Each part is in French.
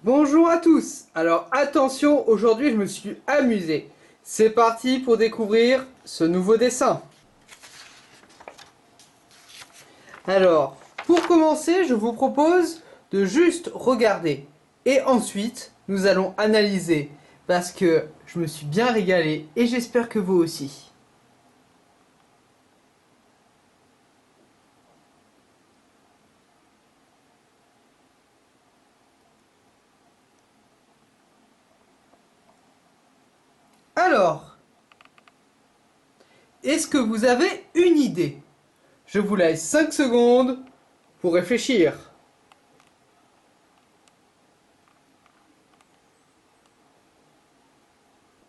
Bonjour à tous. Alors attention, aujourd'hui je me suis amusé. C'est parti pour découvrir ce nouveau dessin. Alors, pour commencer, je vous propose de juste regarder. Et ensuite, nous allons analyser. Parce que je me suis bien régalé et j'espère que vous aussi. Alors, est-ce que vous avez une idée? Je vous laisse 5 secondes pour réfléchir.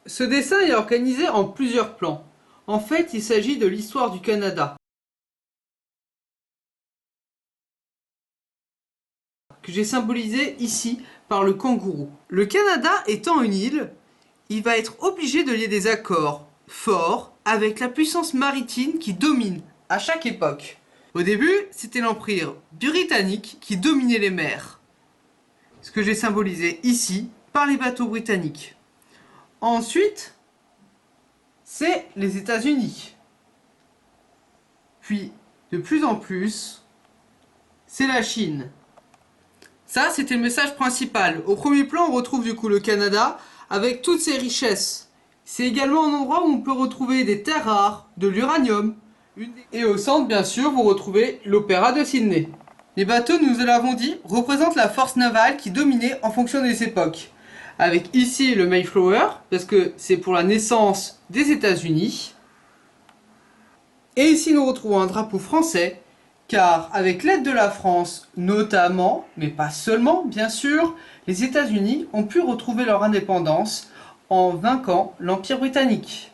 Ce dessin est organisé en plusieurs plans. En fait, il s'agit de l'histoire du Canada, que j'ai symbolisé ici par le kangourou. Le Canada étant une île, il va être obligé de lier des accords forts avec la puissance maritime qui domine à chaque époque. Au début, c'était l'Empire britannique qui dominait les mers, ce que j'ai symbolisé ici par les bateaux britanniques. Ensuite, c'est les États-Unis. Puis, de plus en plus, c'est la Chine. Ça, c'était le message principal. Au premier plan, on retrouve du coup le Canada avec toutes ses richesses. C'est également un endroit où on peut retrouver des terres rares, de l'uranium. Et au centre, bien sûr, vous retrouvez l'Opéra de Sydney. Les bateaux, nous l'avons dit, représentent la force navale qui dominait en fonction des époques. Avec ici le Mayflower, parce que c'est pour la naissance des États-Unis. Et ici, nous retrouvons un drapeau français, car avec l'aide de la France notamment, mais pas seulement bien sûr, les États-Unis ont pu retrouver leur indépendance en vainquant l'Empire britannique.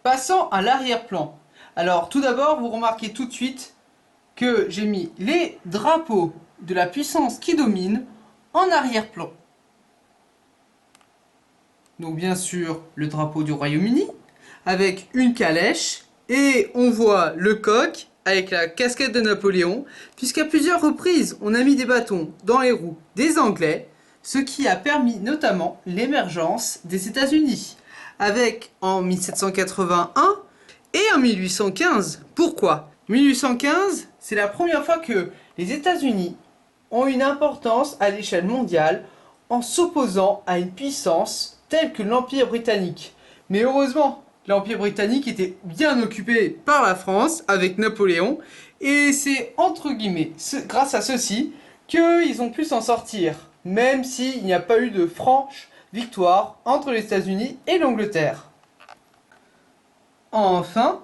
Passons à l'arrière-plan. Alors tout d'abord, vous remarquez tout de suite que j'ai mis les drapeaux de la puissance qui domine en arrière-plan. Donc bien sûr le drapeau du Royaume-Uni avec une calèche et on voit le coq avec la casquette de Napoléon, puisqu'à plusieurs reprises, on a mis des bâtons dans les roues des Anglais, ce qui a permis notamment l'émergence des États-Unis, avec en 1781 et en 1815. Pourquoi? 1815, c'est la première fois que les États-Unis ont une importance à l'échelle mondiale en s'opposant à une puissance telle que l'Empire britannique. Mais heureusement, l'Empire britannique était bien occupé par la France avec Napoléon, et c'est entre guillemets grâce à ceci qu'ils ont pu s'en sortir, même s'il n'y a pas eu de franche victoire entre les États-Unis et l'Angleterre. Enfin,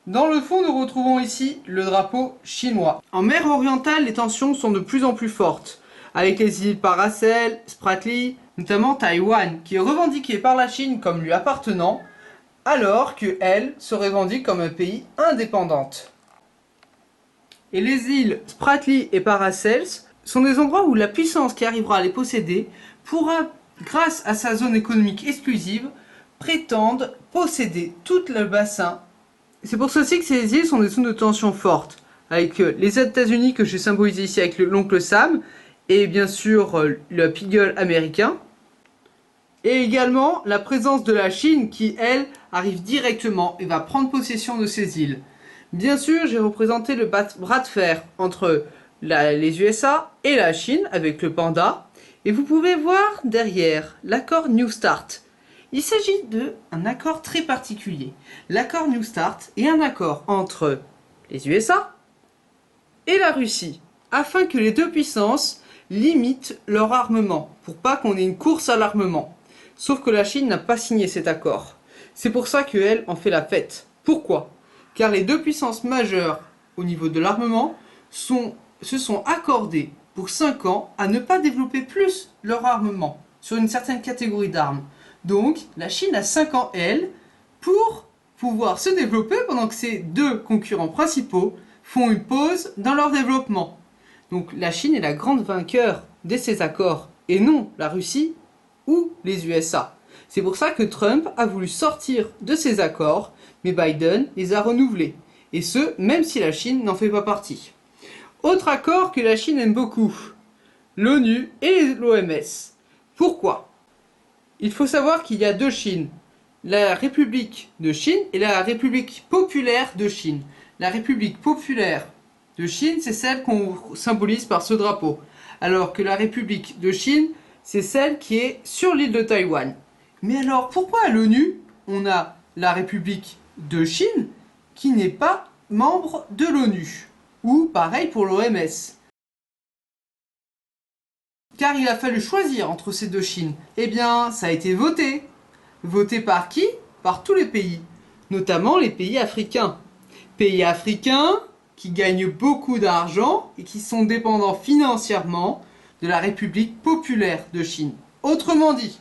dans le fond, nous retrouvons ici le drapeau chinois. En mer orientale, les tensions sont de plus en plus fortes, avec les îles Paracel, Spratly, notamment Taïwan, qui est revendiquée par la Chine comme lui appartenant, alors qu'elle se revendique comme un pays indépendante. Et les îles Spratly et Paracels sont des endroits où la puissance qui arrivera à les posséder pourra, grâce à sa zone économique exclusive, prétendre posséder tout le bassin. C'est pour ceci que ces îles sont des zones de tension fortes, avec les États-Unis que j'ai symbolisé ici avec l'oncle Sam, et bien sûr le Beagle américain, et également la présence de la Chine qui, elle, arrive directement et va prendre possession de ces îles. Bien sûr, j'ai représenté le bras de fer entre les USA et la Chine avec le panda, et vous pouvez voir derrière l'accord New Start. Il s'agit d'un accord très particulier. L'accord New Start est un accord entre les USA et la Russie, afin que les deux puissances limitent leur armement, pour pas qu'on ait une course à l'armement. Sauf que la Chine n'a pas signé cet accord. C'est pour ça qu'elle en fait la fête. Pourquoi? Car les deux puissances majeures au niveau de l'armement se sont accordées pour 5 ans à ne pas développer plus leur armement sur une certaine catégorie d'armes. Donc la Chine a 5 ans, elle, pour pouvoir se développer pendant que ses deux concurrents principaux font une pause dans leur développement. Donc la Chine est la grande vainqueur de ces accords, et non la Russie ou les USA. C'est pour ça que Trump a voulu sortir de ces accords, mais Biden les a renouvelés. Et ce, même si la Chine n'en fait pas partie. Autre accord que la Chine aime beaucoup, l'ONU et l'OMS. Pourquoi? Il faut savoir qu'il y a deux Chines, la République de Chine et la République populaire de Chine. La République populaire de Chine, c'est celle qu'on symbolise par ce drapeau, alors que la République de Chine, c'est celle qui est sur l'île de Taïwan. Mais alors, pourquoi à l'ONU, on a la République de Chine qui n'est pas membre de l'ONU? Ou pareil pour l'OMS. Car il a fallu choisir entre ces deux Chines. Eh bien, ça a été voté. Voté par qui? Par tous les pays, notamment les pays africains. Pays africains qui gagnent beaucoup d'argent et qui sont dépendants financièrement de la République populaire de Chine. Autrement dit,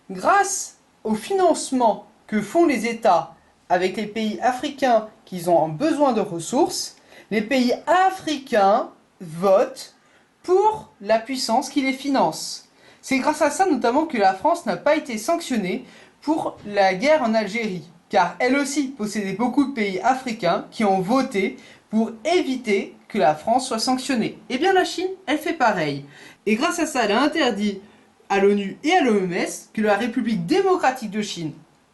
grâce au financement que font les États avec les pays africains qui ont besoin de ressources, les pays africains votent pour la puissance qui les finance. C'est grâce à ça notamment que la France n'a pas été sanctionnée pour la guerre en Algérie, car elle aussi possédait beaucoup de pays africains qui ont voté pour éviter que la France soit sanctionnée. Eh bien la Chine, elle fait pareil. Et grâce à ça, elle a interdit à l'ONU et à l'OMS que la République démocratique de Chine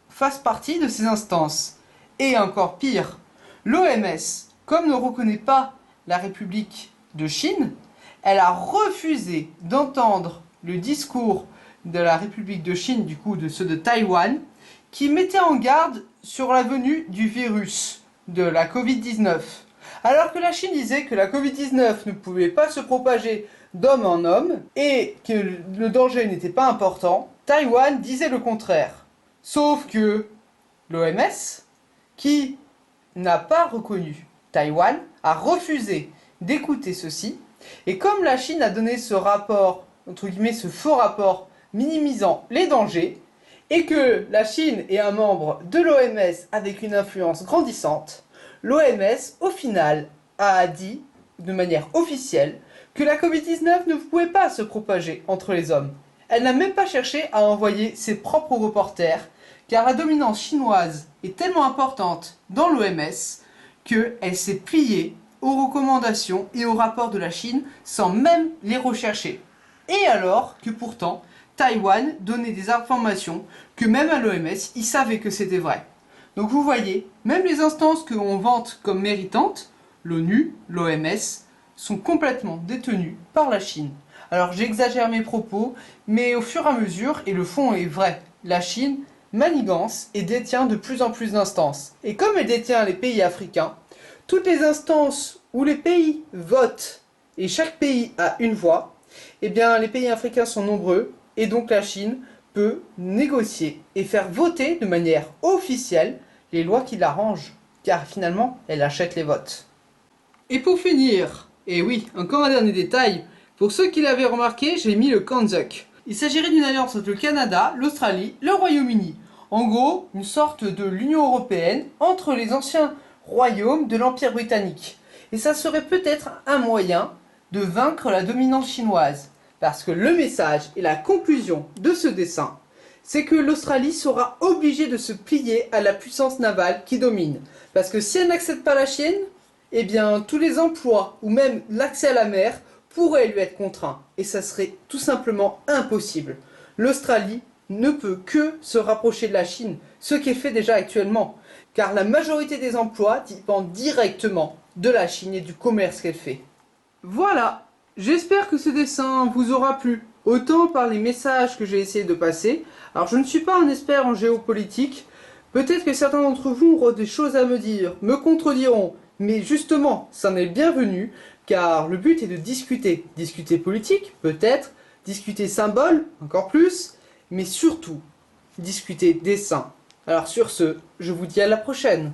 fasse partie de ces instances. Et encore pire, l'OMS, comme ne reconnaît pas la République de Chine, elle a refusé d'entendre le discours de la République de Chine, du coup de ceux de Taïwan, qui mettait en garde sur la venue du virus de la Covid-19. Alors que la Chine disait que la Covid-19 ne pouvait pas se propager d'homme en homme et que le danger n'était pas important, Taïwan disait le contraire. Sauf que l'OMS, qui n'a pas reconnu Taïwan, a refusé d'écouter ceci. Et comme la Chine a donné ce rapport, entre guillemets ce faux rapport minimisant les dangers, et que la Chine est un membre de l'OMS avec une influence grandissante, l'OMS au final a dit de manière officielle que la Covid-19 ne pouvait pas se propager entre les hommes. Elle n'a même pas cherché à envoyer ses propres reporters, car la dominance chinoise est tellement importante dans l'OMS qu'elle s'est pliée aux recommandations et aux rapports de la Chine sans même les rechercher. Et alors que pourtant, Taïwan donnait des informations que même à l'OMS, ils savaient que c'était vrai. Donc vous voyez, même les instances que l'on vante comme méritantes, l'ONU, l'OMS, sont complètement détenues par la Chine. Alors j'exagère mes propos, mais au fur et à mesure, et le fond est vrai, la Chine manigance et détient de plus en plus d'instances. Et comme elle détient les pays africains, toutes les instances où les pays votent, et chaque pays a une voix, eh bien les pays africains sont nombreux, et donc la Chine peut négocier et faire voter de manière officielle les lois qui l'arrangent, car finalement, elle achète les votes. Et pour finir, et oui, encore un dernier détail, pour ceux qui l'avaient remarqué, j'ai mis le Kanzuk. Il s'agirait d'une alliance entre le Canada, l'Australie, le Royaume-Uni. En gros, une sorte de l'Union européenne entre les anciens royaumes de l'Empire britannique. Et ça serait peut-être un moyen de vaincre la dominance chinoise. Parce que le message et la conclusion de ce dessin, c'est que l'Australie sera obligée de se plier à la puissance navale qui domine. Parce que si elle n'accepte pas la Chine, eh bien tous les emplois ou même l'accès à la mer pourraient lui être contraints. Et ça serait tout simplement impossible. L'Australie ne peut que se rapprocher de la Chine, ce qui est fait déjà actuellement. Car la majorité des emplois dépendent directement de la Chine et du commerce qu'elle fait. Voilà, j'espère que ce dessin vous aura plu, autant par les messages que j'ai essayé de passer. Alors je ne suis pas un expert en géopolitique, peut-être que certains d'entre vous auront des choses à me dire, me contrediront, mais justement, ça en est le bienvenu, car le but est de discuter. Discuter politique, peut-être, discuter symbole, encore plus, mais surtout, discuter dessin. Alors sur ce, je vous dis à la prochaine.